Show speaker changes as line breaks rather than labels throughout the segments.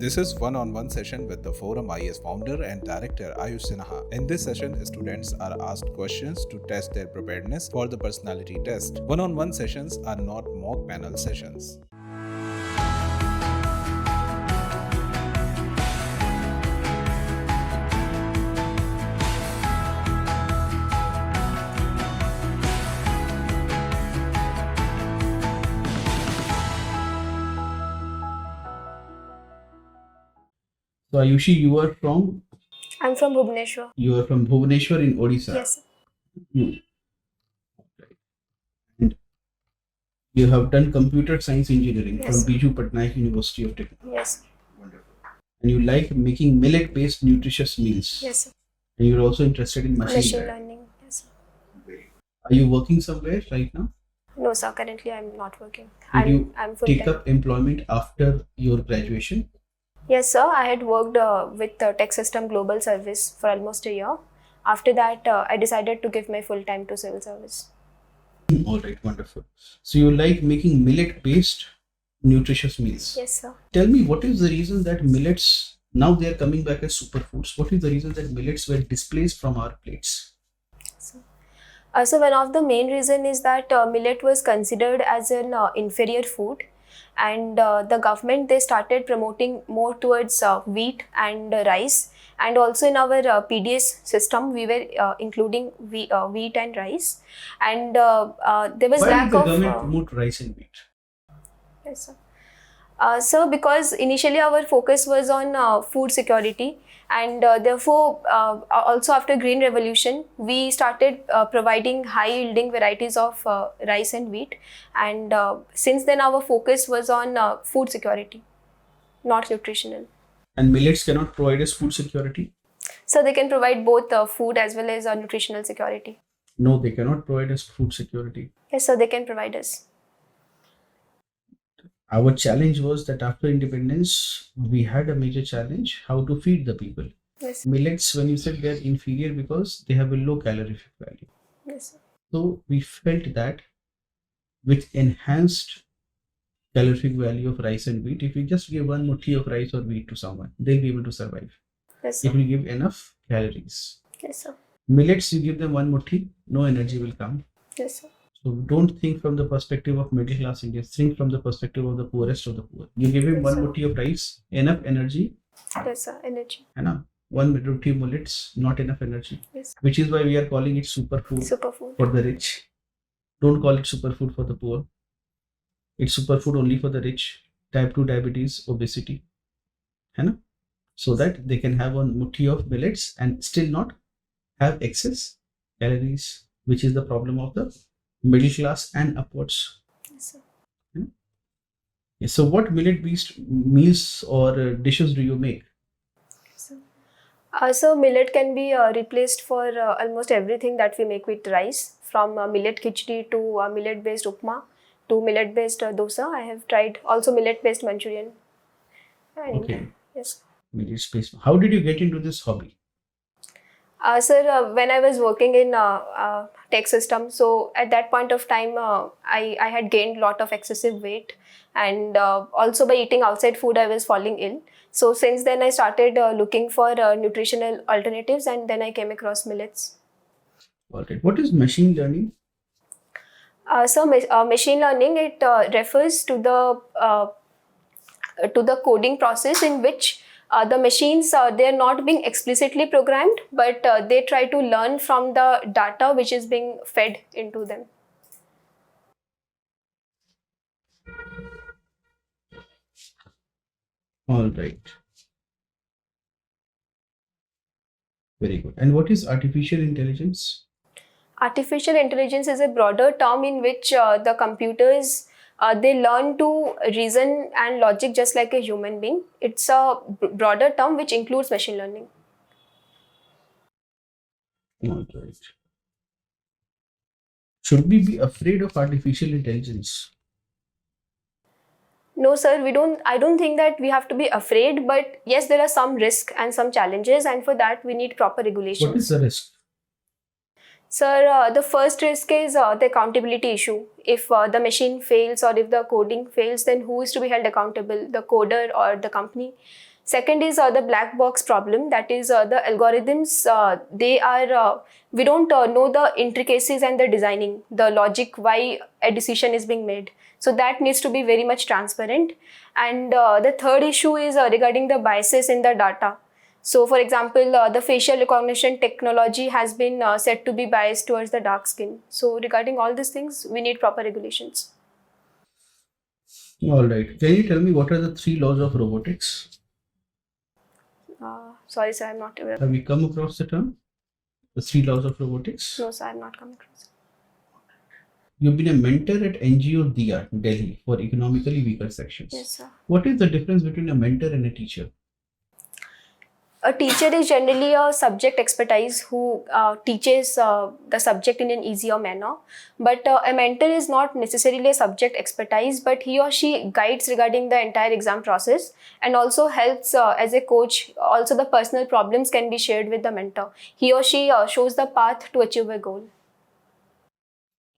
This is one-on-one session with the ForumIAS founder and director Ayushi. In this session, students are asked questions to test their preparedness for the personality test. One-on-one sessions are not mock panel sessions.
So Ayushi, you are from?
I'm from Bhubaneswar.
You are from Bhubaneswar in Odisha.
Yes.
And you have done computer science engineering
Yes.
from Biju, Patnaik University of Technology.
Yes.
Wonderful. And you like making millet-based nutritious meals.
Yes.
And you're also interested in
Machine learning. Yes.
Are you working somewhere right now?
No, sir. Currently, I'm not working.
Did
I'm
you take
full-time.
up employment after your graduation?
Yes, sir. I had worked with Tech System Global Service for almost a year. After that, I decided to give my full time to civil service.
All right, wonderful. So you like making millet-based nutritious meals.
Yes, sir.
Tell me, what is the reason that millets, now they are coming back as superfoods? What is the reason that millets were displaced from our plates?
So one of the main reason is that millet was considered as an inferior food, and the government, they started promoting more towards wheat and rice, and also in our PDS system we were including wheat and rice, and there was
Why
lack
did the
of
government promote rice and wheat?
Yes, sir. So because initially our focus was on food security, and therefore also after Green Revolution we started providing high yielding varieties of rice and wheat, and since then our focus was on food security, not nutritional.
And millets cannot provide us food security?
So they can provide both food as well as nutritional security.
No, they cannot provide us food security.
Yes, so they can provide us.
Our challenge was that after independence, we had a major challenge, how to feed the people.
Yes.
Millets, when you said, they're inferior because they have a low calorific value.
Yes, sir.
So we felt that with enhanced calorific value of rice and wheat, if we just give one muthi of rice or wheat to someone, they'll be able to survive.
Yes, sir.
If we give enough calories.
Yes, sir.
Millets, you give them one muthi, no energy will come.
Yes, sir.
So don't think from the perspective of middle class Indians, think from the perspective of the poorest of the poor. You give him one muthi of rice, enough energy.
Yes, sir. Energy.
One muthi millets, not enough energy.
Yes.
Which is why we are calling it superfood for the rich. Don't call it superfood for the poor. It's superfood only for the rich, type 2 diabetes, obesity. So that they can have one muthi of millets and still not have excess calories, which is the problem of the middle class and upwards.
Yes, sir.
Yes. So what millet-based meals or dishes do you make?
So millet can be replaced for almost everything that we make with rice, from millet khichdi to millet-based upma to millet-based dosa. I have tried also millet-based Manchurian. And,
Okay.
Yes.
Millet-based. How did you get into this hobby?
Sir, when I was working in tech system, so at that point of time, I had gained a lot of excessive weight, and also by eating outside food, I was falling ill. So since then, I started looking for nutritional alternatives, and then I came across millets.
Okay. What is machine learning?
So machine learning, it refers to the coding process in which the machines, they are not being explicitly programmed, but they try to learn from the data which is being fed into them.
All right. Very good. And what is artificial intelligence?
Artificial intelligence is a broader term in which the computers, they learn to reason and logic just like a human being. It's a broader term which includes machine learning.
All right. Should we be afraid of artificial intelligence?
No, sir, I don't think that we have to be afraid, but yes, there are some risks and some challenges, and for that we need proper regulations.
What is the risk?
Sir, the first risk is the accountability issue. If the machine fails or if the coding fails, then who is to be held accountable, the coder or the company? Second is the black box problem. That is the algorithms, we don't know the intricacies and the designing, the logic why a decision is being made. So that needs to be very much transparent. And the third issue is regarding the biases in the data. So, for example, the facial recognition technology has been said to be biased towards the dark skin. So, regarding all these things, we need proper regulations.
All right. Can you tell me what are the 3 laws of robotics?
Sorry, sir, I'm not aware.
Have you come across the term? The 3 laws of robotics?
No, sir, I'm not come across it.
You've been a mentor at NGO Diya, Delhi, for economically weaker sections.
Yes, sir.
What is the difference between a mentor and a teacher?
A teacher is generally a subject expertise who teaches the subject in an easier manner. But a mentor is not necessarily a subject expertise, but he or she guides regarding the entire exam process and also helps as a coach. Also, the personal problems can be shared with the mentor. He or she shows the path to achieve a goal.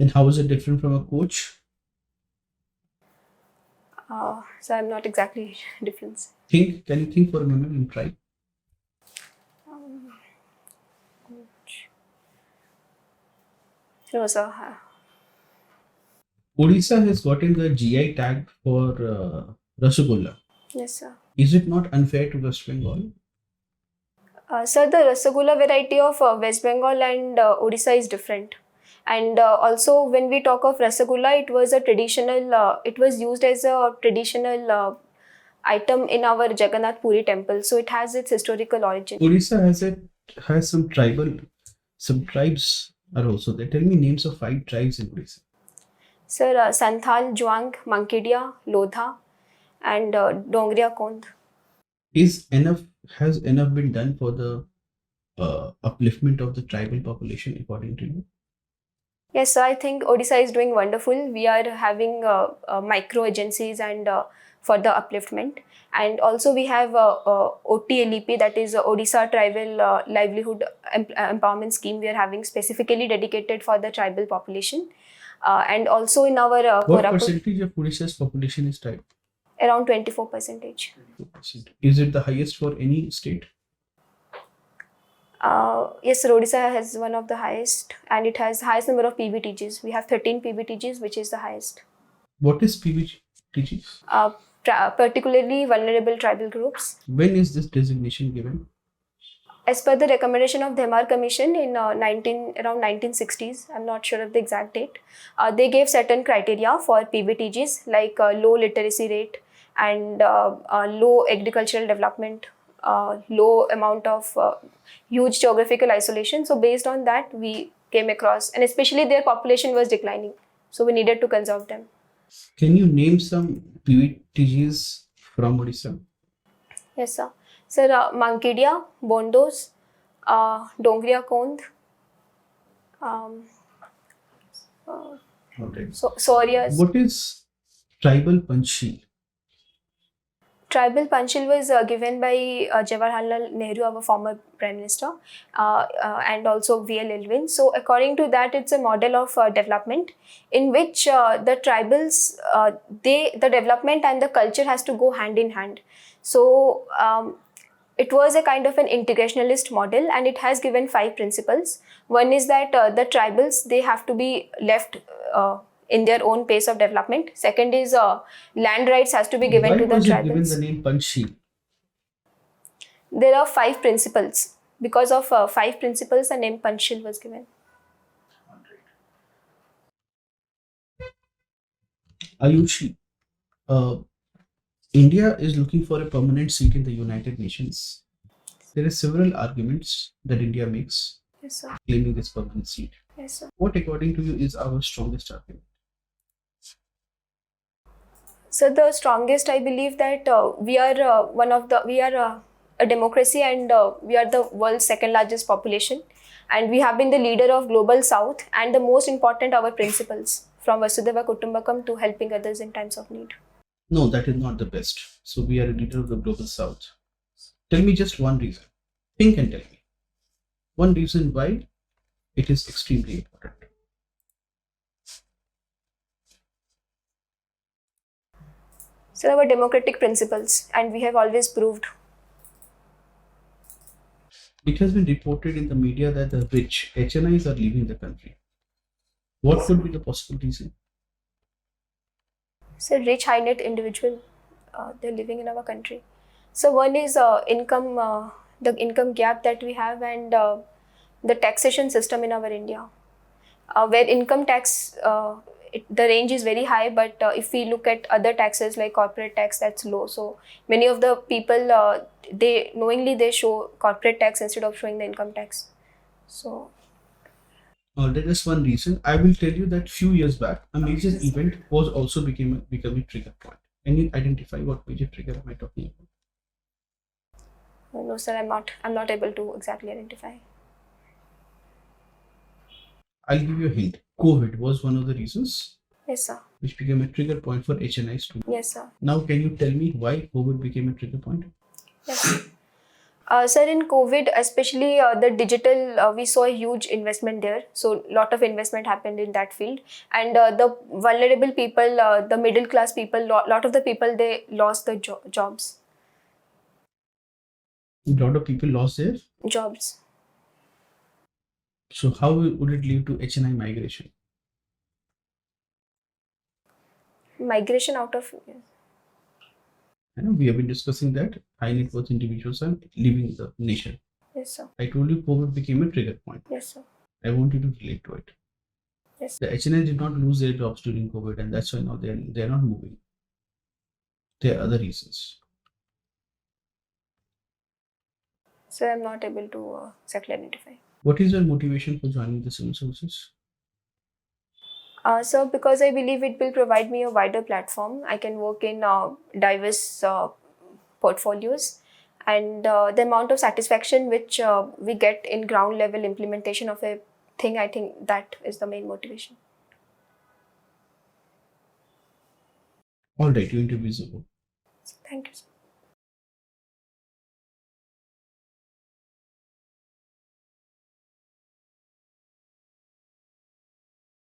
And how is it different from a coach?
So I'm not exactly different.
Can you think for a moment and try?
No, sir.
Odisha has gotten the GI tag for Rasgulla.
Yes, sir.
Is it not unfair to West Bengal?
Sir, the Rasgulla variety of West Bengal and Odisha is different. And also, when we talk of Rasgulla, it was a traditional, it was used as a traditional item in our Jagannath Puri temple. So it has its historical origin.
Odisha has some tribes are also there. Tell me names of 5 tribes in Odisha.
Sir, Santhal, Juang, Mankedia, Lodha, and Dongria Kondh.
Has enough been done for the upliftment of the tribal population according to you?
Yes, sir, I think Odisha is doing wonderful. We are having micro agencies and for the upliftment. And also we have OTLEP, that is Odisha Tribal Livelihood Empowerment Scheme. We are having specifically dedicated for the tribal population. And also in our
what percentage of Odisha's population is tribal?
Around 24%.
24%. Is it the highest for any state?
Yes, sir, Odisha has one of the highest, and it has highest number of PBTGs. We have 13 PBTGs, which is the highest.
What is PBTGs?
Particularly vulnerable tribal groups.
When is this designation given?
As per the recommendation of the Hemar Commission in around 1960s, I'm not sure of the exact date, they gave certain criteria for PBTGs like low literacy rate and low agricultural development, low amount of huge geographical isolation. So based on that, we came across, and especially their population was declining. So we needed to conserve them.
Can you name some PBTGs from Odisha?
Yes, sir. Sir, Mankedia, Bondos, Dongria Kondh, Saurias.
What is tribal Panchil?
Tribal Panchil was given by Jawaharlal Nehru, our former Prime Minister, and also V.L. Elvin. So according to that, it's a model of development in which the tribals, the development and the culture has to go hand in hand. So it was a kind of an integrationalist model, and it has given 5 principles. One is that the tribals, they have to be left in their own pace of development. Second is land rights has to be given to the tribals. Why was it given
the name Panchil?
There are 5 principles. Because of 5 principles, the name Panchil was given.
Ayushi, India is looking for a permanent seat in the United Nations. There are several arguments that India makes,
yes, sir,
claiming this permanent seat.
Yes, sir.
What, according to you, is our strongest argument?
So the strongest, I believe that we are a democracy, and we are the world's 2nd largest population, and we have been the leader of global South, and the most important, our principles from Vasudhaiva Kutumbakam to helping others in times of need.
No, that is not the best. So we are a leader of the global South. Tell me just one reason. Think and tell me. One reason why It is extremely important.
So our democratic principles, and we have always proved.
It has been reported in the media that the rich HNIs are leaving the country. What could be the possible reason?
So rich high net individual, they're living in our country. So one is income, the income gap that we have, and the taxation system in our India, where income tax, the range is very high, but if we look at other taxes like corporate tax, that's low. So many of the people, they knowingly they show corporate tax instead of showing the income tax. So
That is one reason. I will tell you that few years back, a major event was also become a trigger point. Can you identify what major trigger am I talking about?
no, sir, I'm not able to exactly identify.
I'll give you a hint. COVID was one of the reasons.
Yes, sir.
Which became a trigger point for HNIs too.
Yes, sir.
Now, can you tell me why COVID became a trigger point?
Yes. Sir, in COVID, especially the digital, we saw a huge investment there. So, a lot of investment happened in that field. And the vulnerable people, the middle class people, lot of the people, they lost the jobs.
A lot of people lost their
jobs.
So, how would it lead to HNI migration?
Migration out of...
I know we have been discussing that high net worth individuals are leaving the nation.
Yes, sir.
I told you COVID became a trigger point.
Yes, sir.
I want you to relate to it.
Yes.
The HNI did not lose their jobs during COVID, and that's why now they are not moving. There are other reasons.
So I'm not able to exactly identify.
What is your motivation for joining the civil services?
So because I believe it will provide me a wider platform. I can work in diverse portfolios, and the amount of satisfaction which we get in ground level implementation of a thing, I think that is the main motivation.
All right, your interview is over.